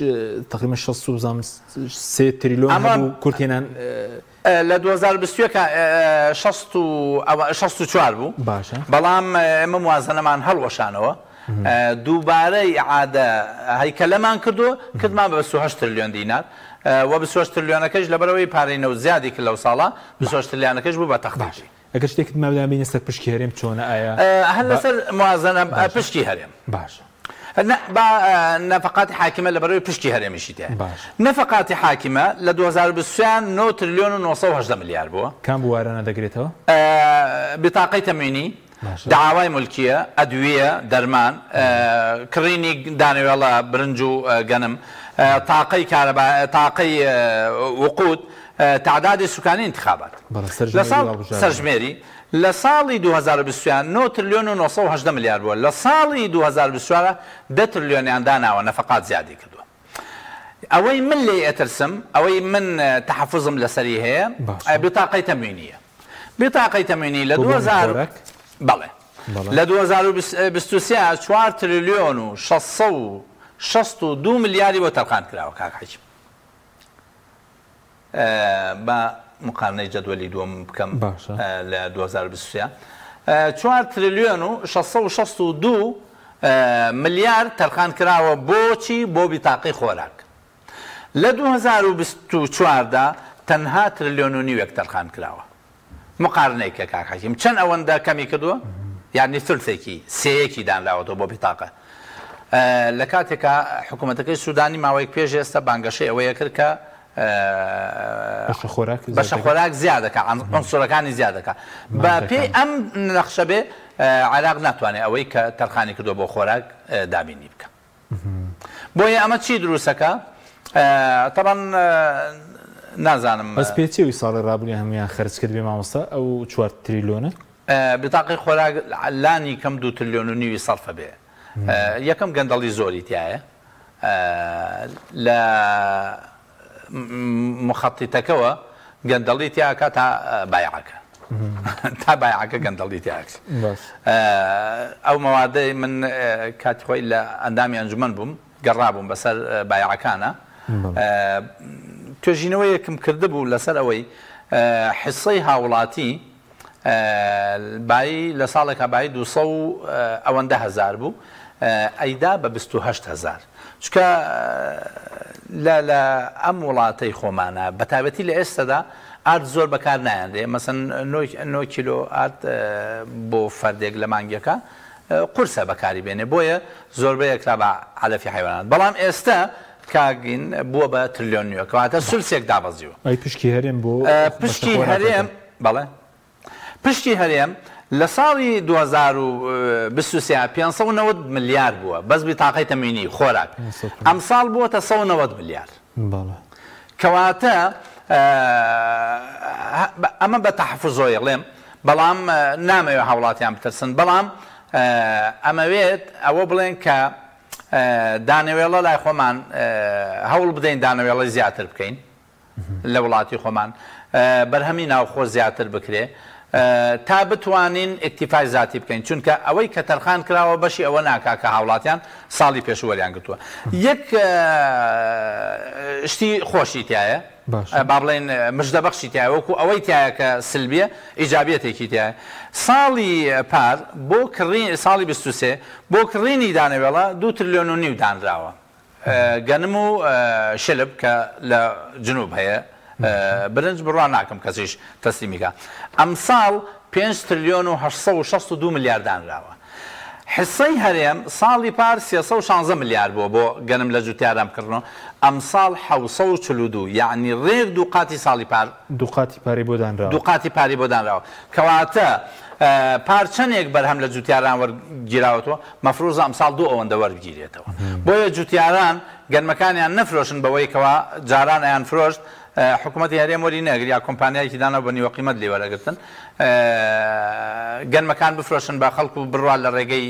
A: تقریبا 63 تریلیۆن هەبوو کورتێنان
B: لە 2024 بوو
A: باشە
B: بەڵام ئێمە موازنەمان هەڵوەشانەوە دووبارەی عادە هەیکەلەمان کردمان بە 28 تریلیۆن دینار و 28 تریلیۆنەکەش لەبەرەوەی پارەینەوە زیادی کرد لەو ساڵە 28 تریلیۆنەکەش بوو بە تەختاشی
A: ئەگەر شتێکت ماوەدا بینی سەر پشکی هەرێم چۆنە ئایا
B: هەر لەسەر موازنە پشتی هەرێم
A: باشە
B: نفقاتی حاکمە لەبەرەوەی پشتی هەرێمیشی تێ نفقاتی حاکمە لە 2023 9 تریلیۆن و 980 ملیار بووە
A: کام بوارانە دەگرێتەوە
B: بتاقەی تەموینی داوای مولکیە ئەدویە دەرمان کڕینی دانەوێڵە برنج و گەنم تاقەی کارەبا تاقەی وقود تعدادی سوکانی انتخابات سەرژمێری لە ساڵی 2023 9 تریلیۆن و 980 ملیار بووە لە ساڵی 2024 10 تریلیۆنیان داناوە نەفقات زیادی کردووە ئەوەی من لێ ئەترسم ئەوەی من تحفظم لەسەری هەیە بتاقەی تەموینیە بتاقەی تەموینی لە 2000 بەڵێ لە 2023 4 تریلیۆن و 662 ملیاری بۆ تەرخان کراوە کاک حەکیم بە مقارنەی جەدوەلی دووەم بکەم لە 2023 4 تریلیۆن و 662 ملیار تەرخان کراوە بۆچی بۆ بیتاقی خۆراک لە 2024 تەنها تریلیۆن و نیوێک تەرخان کراوە مقارنەیکە کاک حەکیم چەند ئەوەندە کەمی کردووە یعنی ثلثێکی سێیەکی دانراوەتەوە بۆ بیتاقە لە کاتێکە حکوومەتەکەی سوودانی ماوەیەک پێش ئێستا بانگەشەی ئەوەیە کرد کە بەشە خۆراک زیادەکە عنسوورەکانی زیادەکە بە پێی ئەم نەخشە بێ عێراق ناتوانێت ئەوەی کە تەرخانی کردووە بۆ خۆراک دابینی بکە بۆیە ئەمە چی دروستەکە تەبەن نازانم
A: بەس پێچێوی ساڵی ڕابوونی هەمویان خەرج کرد بێ مامۆستا ئەو 4 تریلیۆنە
B: بتاقی خۆراک لانی کەم 2 تریلیۆن و نیوی سەرفە بێ یەکەم گەندەڵی زۆری تایە لە مخەتیتەکەەوە گەندەڵی تیاکە تا بایعەکە تا بایعەکە گەندەڵی تیاکس ئەو مەوادەی من کاتی خۆی لە ئەندامی ئەنجومەن بووم گەڕابووم بەسەر بایعەکانە توێژینەوەیەکم کرده بوو لەسەر ئەوەی حسەی هاوڵاتی بای لە ساڵێکە بای 200 ئەوەندە هەزار بوو ئەیدا بە 28,000 چکە لە ئەم وڵاتەی خۆمانە بەتابەتی لە ئێستادا ئارد زۆر بەکار نایاندێ مەسەن 9 کیلۆ ئارد بۆ فەردێک لە مانگیەکە قورسە بەکاری بێنێ بۆیە زۆربەی ئەکرا بە علەفی حیوانات بەڵام ئێستا کاگین بووە بە تریلیۆن نوێ کەواتە سولسێک دابەزیوە
A: پشکی هەرێم بۆ
B: پشکی هەرێم بەڵێ پشتی هەرێم لە ساڵی 2023 590 ملیار بووە بەس بیتاقەی تەمینی خۆراک ئەم ساڵ بووەتە 190 ملیار کەواتە ئەمە بە تەحفوزۆی ئەڵێم بەڵام نامەوێت هاوڵاتیان بترسن بەڵام ئەمەوێت ئەوە بڵێن کە دانەوێڵە لای خۆمان هەوڵ بدەین دانەوێڵی زیاتر بکەین لە وڵاتی خۆمان بەرهەمی ناوخۆ زیاتر بکرێ تا بتوانین ئیکتیفای ذاتی بکەین چونکە ئەوەی کە تەرخان کراوە بەشی ئەوە ناکا کە هاوڵاتیان ساڵی پێشوەریان گرتووە یەک شتی خۆشی تایە با بڵێن مژدەبەخشی تایە وەکو ئەوەی تایە کە سلبیە ئیجابیەتێکی تایە ساڵی پار بۆ کڕین ساڵی 23 بۆ کڕینی دانەوێڵە 2 تریلیۆن و نیو دانراوە گەنم و شلب کە لە جنوب هەیە برنج بڕوان ناکەم کەسیش تەسلیمیکە ئەم ساڵ 5 تریلیۆن و 862 ملیار دانراوە حسەی هەرێم ساڵی پار 316 ملیار بووە بۆ گەنم لە جوتیاران بکردنەوە ئەم ساڵ 742 یعنی ڕێک دووقاتی ساڵی پار
A: دووقاتی پاری بۆ دانراوە
B: دووقاتی پاری بۆ دانراوە کەواتە پارچەنێک بەرهەم لە جوتیاران وەرگیراوەتەوە مەفروض ئەم ساڵ 2 ئەوەندە وەرگیرێتەوە بۆیە جوتیاران گەنمەکانیان نەفرۆشن بەوەی کەوا جاران ئەیان فرۆشت حکوومەتی هەرێم وەری نەگری یا کۆمپانیایەکی دانەوە بە نیوە قیمەت لێ وەرەگرتن گەنمەکان بفرۆشن بە خەڵکو بڕوا لە ڕێگەی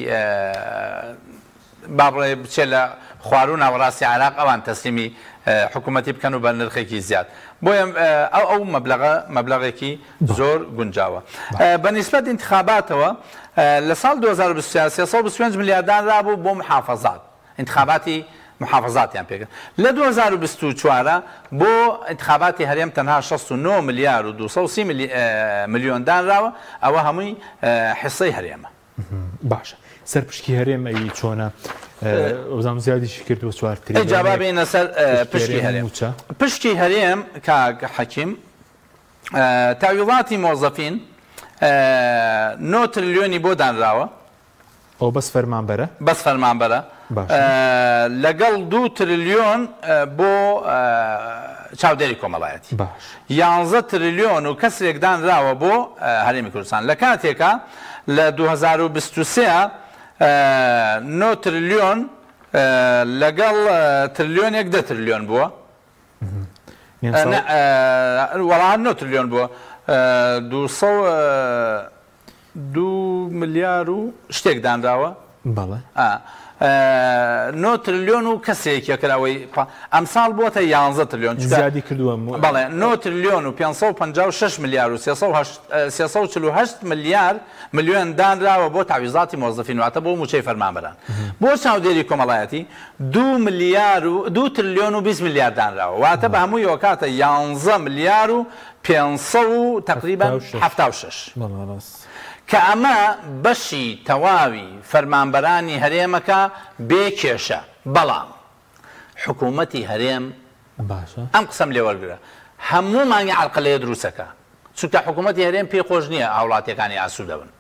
B: با بڵێ بچێت لە خواروو ناوەڕاستی عێراق ئەوان تەسلیمی حکوومەتی بکەن و بە نرخێکی زیاد بۆیە ئەو مەبلەغێکی زۆر گونجاوە بە نیسبەت انتخاباتەوە لە ساڵ 2023 325 ملیاردان رابوو بۆ محافەزات انتخاباتی محافظاتیان پێکرد لە 2024 بۆ انتخاباتی هەرێم تەنها 69 ملیار و 230 ملیۆن دانراوە ئەوە هەمووی حسەی هەرێمە
A: باشە سەرپشکی هەرێم ئەی چۆنە ئەوزام زیادیشی کرد و چوارتری
B: جابا بێنە سەر پشکی هەرێم پشکی هەرێم کاک حەکیم تاویڵاتی مۆزەفین 9 تریلیۆنی بۆ دانراوە
A: ئەو بەس فەرمانبەرە
B: بەس فەرمانبەرە لەگەڵ 2 تریلیۆن بۆ چاودێری کۆمەڵایەتی 11 تریلیۆن و کەسێک دانراوە بۆ هەرێمی کوردستان لە کاتێکە لە 2023 9 تریلیۆن لەگەڵ تریلیۆنێک 10 تریلیۆن بووە وەڵام 9 تریلیۆن بووە 2 ملیار و شتێک دانراوە
A: بەڵێ
B: 9 تریلیۆن و کەسێکە کراوەی ئەمساڵ بووەتە 11 تریلیۆن
A: زیادی کردووە
B: بەڵێ 9 تریلیۆن و 556 ملیار و 348 ملیۆن دانراوە بۆ تاویزاتی مۆزەفین واتە بۆ موچەی فەرمانبەران بۆ چاودێری کۆمەڵایەتی 2 تریلیۆن و 20 ملیار دانراوە واتە بە هەمووی وەکاتە 11 ملیار و 500 و تقریبا 76 کە ئەمە بەشی تەواوی فەرمانبەرانی هەرێمەکە بێکێشە بەڵام حکوومەتی هەرێم ئەم قسەم لێ وەرگرە هەموو مانگی عەرقەلەیە دروستەکە چونکە حکوومەتی هەرێم پێی خۆش نییە هاوڵاتیەکانی ئاسوودە بن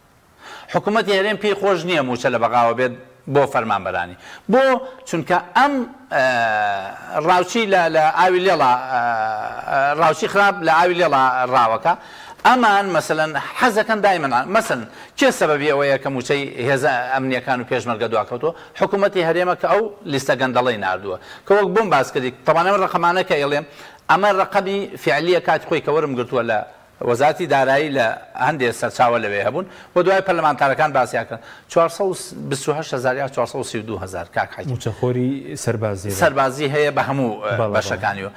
B: حکوومەتی هەرێم پێی خۆش نییە موچە لە بەغاوە بێت بۆ فەرمانبەرانی بۆ چونکە ئەم ڕاوچی لە ئاوی لێڵا ڕاوچی خراپ لە ئاوی لێڵا ڕاوەکە ئەمان مەسەلەن حەزەکەن دایمەن مەسەن کێ سەبەبی ئەوەیە کە موچەی هێزە ئەمنیەکان و پێشمەرگە دواکەوتەوە حکوومەتی هەرێمە کە ئەو لیستە گەندەڵەی ناردووە کە وەک بۆم باس کردی تەوانەوە ڕقەمانە کە ئێڵێم ئەمە ڕقەمی فعلیە کاتی خۆی کە وەرم گرتووە لە وەزارەتی دارایی لە هەندێک سەرچاوە لەوێ هەبوون بۆ دوای پەرلەمانتارەکان باسییاکەن 428,000 یا 432,000 کاک حەکیم
A: موچەخۆری
B: سەربازی هەیە بە هەموو بەشەکانیوە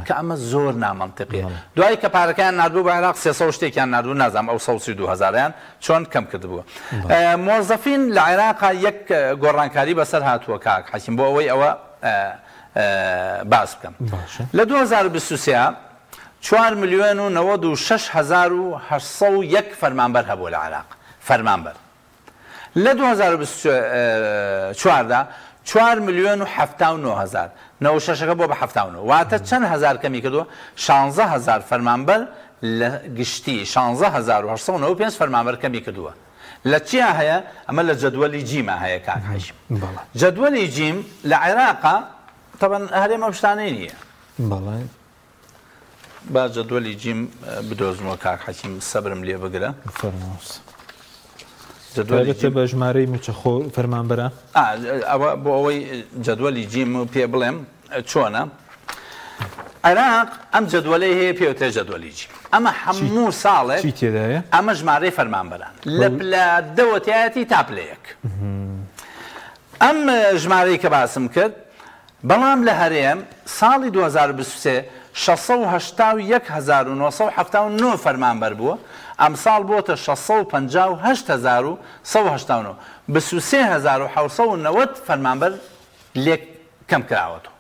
B: کە ئەمە زۆر نامەنتیقیە دوای کە پارەکەیان نردوو بە عێراق 300 شتێکیان نردوو نازانم ئەو 132,000یان چۆن کەم کردبووە مۆزەفین لە عێراقا یەک گۆڕانکاری بەسەر هاتووە کاک حەکیم بۆ ئەوەی ئەوە باس بکەم لە 2023 4 ملیۆن و 96,801 فەرمانبەر هەبوو لە عێراق فەرمانبەر لە 2024 4 ملیۆن و 79,000 96ەکە بۆ بە 79 واتە چەند هەزار کەمی کردووە 16,000 فەرمانبەر لە گشتی 16,895 فەرمانبەر کەمی کردووە لە چیا هەیە ئەمە لە جەدوەلی جیما هەیە کاک حەشیم جەدوەلی جیم لە عێراقا طبعا هەرێمە شتانەی نییە با جەدوەلی جیم بدۆزمەوە کاک حەشیم سەبرم لێ بگرە
A: جەدوەلی بە ژمارەی موچەخۆ فەرمانبەرە
B: ئەوە بۆ ئەوەی جەدوەلی جیم و پێ بڵێم چۆنە عێراق ئەم جەدوەلەی هەیە پێوترێ جەدوەلی جیم ئەمە هەموو ساڵێک ئەمە ژمارەی فەرمانبەران لە پلە دەوەتایەتی تا پلەیەک ئەم ژمارەی کە باسم کرد بەڵام لە هەرێم ساڵی 2023 681,979 فەرمانبەر بووە ئەم ساڵ بۆتە 658,189 23,790 فەرمانبەر لێک کەم کراوەتەوە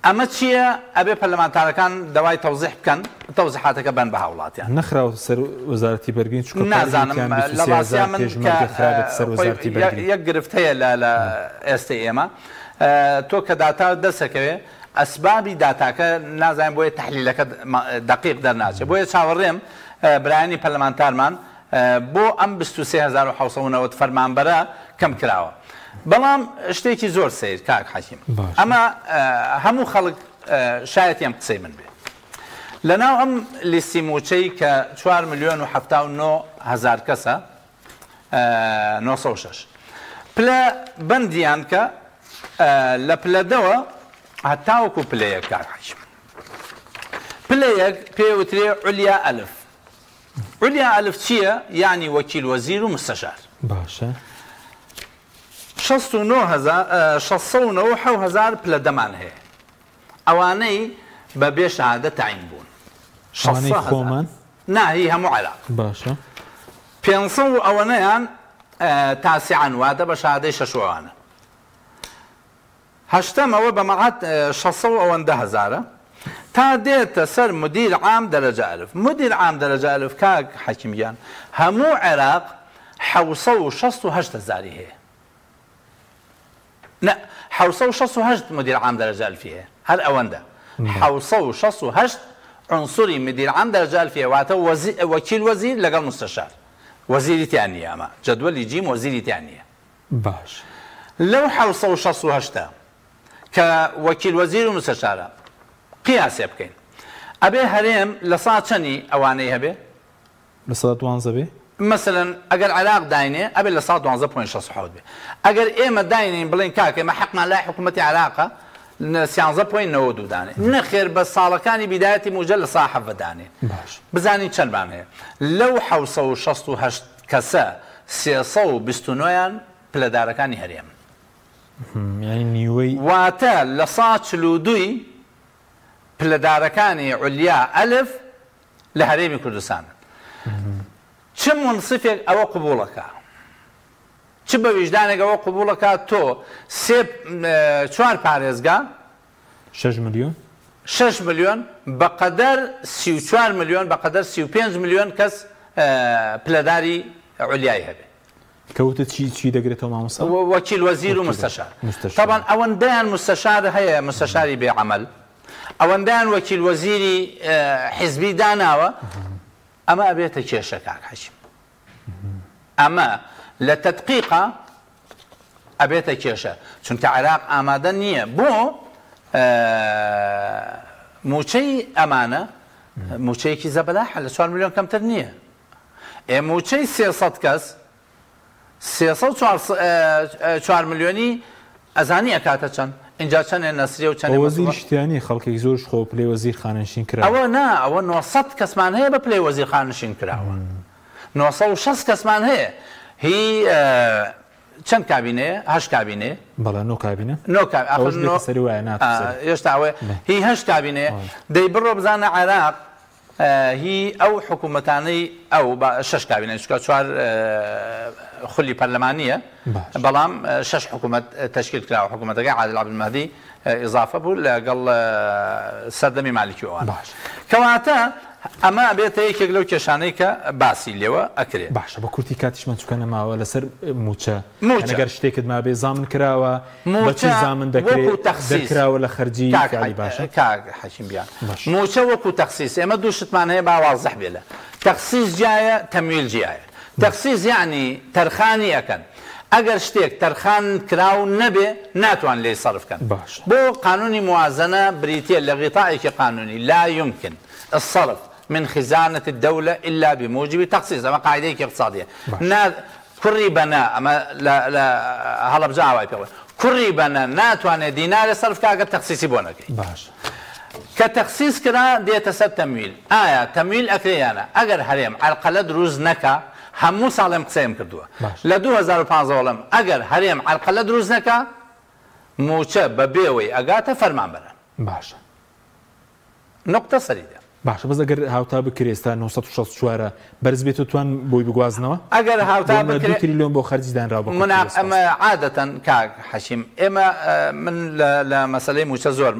B: ئەمە چییە؟ ئەبێ پەرلەمانتارەکان دەوای تەوزیح بکەن تەوزیحاتەکە بەن بە هاوڵاتیان
A: نەخراوە سەر وەزارەتی بەرگین
B: نازانم لە ڕاستیا من یەک گرفت هەیە لە ئێستا ئێمە تۆ کە داتا دەسەکەوێ ئەسبابی داتاکە نازانم بۆیە تەحلیلەکە دقیق دەرناچێت بۆیە چاوەڕێم برایانی پەرلەمانتارمان بۆ ئەم 23,790 فەرمانبەرە کەم کراوە بەڵام شتێکی زۆر سیر کاک حەکیم ئەمە هەموو خەڵک شایەتیان قسەی من بێ لەناو ئەم لیستی موچەی کە 4,079,000 کەسە 906 پلە بەندیان کە لە پلەدەوە هەتاوەکو پلەیەک کاک حەکیم پلەیەک پێوترێ عولیا ئەلف عولیا ئەلف چییە؟ یعنی وەکیل وەزیر و مستەشار
A: باشە
B: 609,000 پلە دەمان هەیە ئەوانەی بە بێ شەهادە تعین بوون
A: خۆمان
B: ناهی هەموو عێراق
A: باشە
B: 500 و ئەوەنەیان تاسیعان واتە بە شەهادەی شەشوەوانە هەشتەمەوە بە مەعات 600,000 تا دێتە سەر مدیر عام دەرەجە ئەلف مدیر عام دەرەجە ئەلف کاک حەکیمیان هەموو عێراق 768,000 هەیە لا 768 مدير عام درجة ألفية هل أوندا 768 عنصري مدير عام درجة ألفية واتو وكيل وزير لقى مستشار وزيري تانية أما جدول يجيم وزيري تانية
A: باش
B: لو 768 كوكيل وزير ومستشار قياس يبكين أبي هريم لصات شني أواني هبي
A: لصات وانزا بي
B: مثلا اگر عراق داينه قبل لصاد 12.6 حود به اگر ايما داينين بلين كاكي ما حقنا لا حكومه عراقه 11.9 دانه نخير بس صالكاني بدايتي مجل صاحب دانه
A: باش
B: بزاني چن بانه لو 668 كسا 329 بلداركاني هريم
A: يعني نيوي
B: واتا لصاد شلودوي بلداركاني عليا الف لهريم كردستان چه منصفێک ئەوە قبولەکە چ بە ویژدانێک ئەوە قبولەکە تۆ چوار پارێزگا
A: 6 ملیۆن
B: 6 ملیۆن بەقەدەر 34 ملیۆن بەقەدەر 35 ملیۆن کەس پلەداری عولیایی هەبێ
A: کەوتە چی دەگرێتەوە مامۆستا
B: وەکیل وەزیر و مستەشار طبعا ئەوەندەیان مستەشار هەیە مستەشاری بێعەمەل ئەوەندەیان وەکیل وەزیری حیزبی داناوە ئەمە ئەبێتە کێشە کاک حەکیم ئەمە لە تەدقیقە ئەبێتە کێشە چونکە عێراق ئامادە نییە بۆ موچەی ئەمانە موچەیەکی زەبەلاحە لە 4 ملیۆن کەمتر نییە موچەی 300 کەس 304 ملیۆنی ئەزانی ئەکاتە چەند اینجا چەندێ نەسریە و چەند
A: وەزیر شتیانی خەڵکێک زۆرش خۆ پلەی وەزیر خانەشین کرا
B: ئەوە نا ئەوە 900 کەسمان هەیە بە پلەی وەزیر خانەشین کراوە 960 کەسمان هەیە هی چەند کابینەیە 8 کابینەیە
A: بەڵێ 9 کابینە
B: سەری وایە هێشتا ئەوێ هی 8 کابینەیە دەی بڕۆ بزانە عێراق هی ئەو حکوومەتانەی ئەو 6 کابینە چکە 4 خولی پەرلەمانیە بەڵام 6 حکوومەت تشکیل کراوە حکوومەتەکەی عادل عەبدولمەهدی ئیزافە بوو لەگەڵ سەردەمی مالیکی ئەوان کەواتە ئەمە ئەبێتە یەکێک لەو کێشانەی کە باسی لێوە ئەکرێت
A: باشە بە کورتی کاتیشمان چکە نەماوە لەسەر موچە ئەگەر شتێکت ما بێ زامن کراوە بەچی زامن دەکراوە لە خەرجی باشە
B: کاک حەکیمیان موچە وەکو تەخسیس ئێمە دوو شتمان هەیە با واضح بێ لە تەخسیس جایە تەمویل جایە تەخسیس یعنی تەرخانی ئەەکەن ئەگەر شتێک تەرخان کراو نەبێ ناتوان لێ سەرفکەن بۆ قانونی موازنە بریتە لە غیطائێکی قانونی لا يمكن الصرف من خزانة الدولة إلا بموجب تخصيص أما قاعدة اقتصادية كري بنا أما لا هلا بجاوا كري بنا ناتوان دينار صرف كاغا تخصيصي بونك
A: باش
B: كتخصيص كرا ديت سب تمويل تمويل أكريانا أجر هريم على القلد روز نكا همو سالم قسم كردوه ل 2015 ولم أجر هريم على القلد روز نكا موچه ببيوي أجاته فرمان برا
A: باش
B: نقطة سريعة
A: باش بس اگر هاوتا بکری استا 964 برز بیت توان بوی بگوازنەوە
B: اگر هاوتا بکری
A: 2 تریلیۆن بۆ خەرجی دانرا بۆ
B: اما عادة كاك حشيم اما من لمسألة موچە زۆر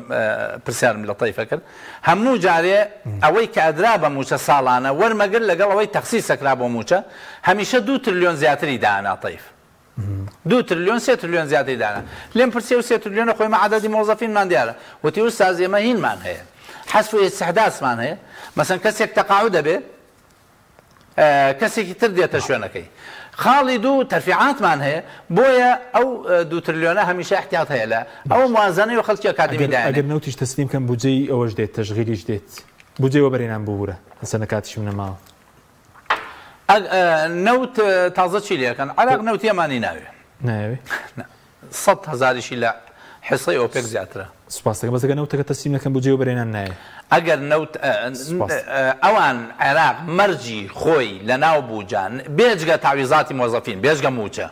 B: پرسیارم لە طیف کرد هەموو جارێ ئەوەی کە ئەدرا بە موچە ساڵانە وەرمەگر لەگەڵ ئەوەی تەخسیس سەکرا بۆ موچە هەمیشە 2 تریلیۆن زیاتری دانا طیف 2 تریلیۆن 3 تریلیۆن زیاتری دانا لێم پرسیە و 3 تریلیۆن خۆی عددی موظفینمان دیارە وتی ئوستاز ئێمە هینمان هەیە حذف استحداث معناه مثلا كسيك تقاعد به كسيك تردي شوينكي خالدو ترفيعات معناه بويا او 2 تريليون هميشه احتياط هي لا او موازنه وخلق اكاديمي دانا
A: اگر نوتيش تسليم كان بوجي او جديد تشغيلي جديد بوجي وبرينام بوره هسه نكاتش من ما
B: نوت تازه شيء كان على نوت يماني ناوي 100,000 شيء لا حصي اوبك زياتره
A: سپاس دەکەم بەس ئەگەر نەوتەکە تەسلیم نەکەن بۆ جێ وبەرهێنان نایە
B: ئەگەر نەوت ئەوان عێراق مەرجی خۆی لە ناو بووجان بێجگە تعویزاتی مۆزەفین بێجگە موچە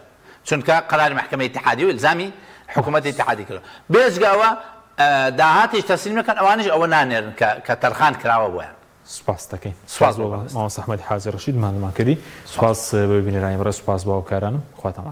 B: چونکە قەراری محکمەی اتحادی و ئیلزامی حکوومەتی اتحادی کردو بێجگە ئەوە داهاتیش تەسلیم نەکەن ئەوانش ئەوە نانێرن کە تەرخان کراوە بۆیان
A: سپاس دەکەین سپاس بۆ مامۆستا ئەحمەدی حاجی ڕەشید ماڵمان کردی سپاس بە بینەرانی بەڕێز سپاس بۆ هاوکارانم خواتان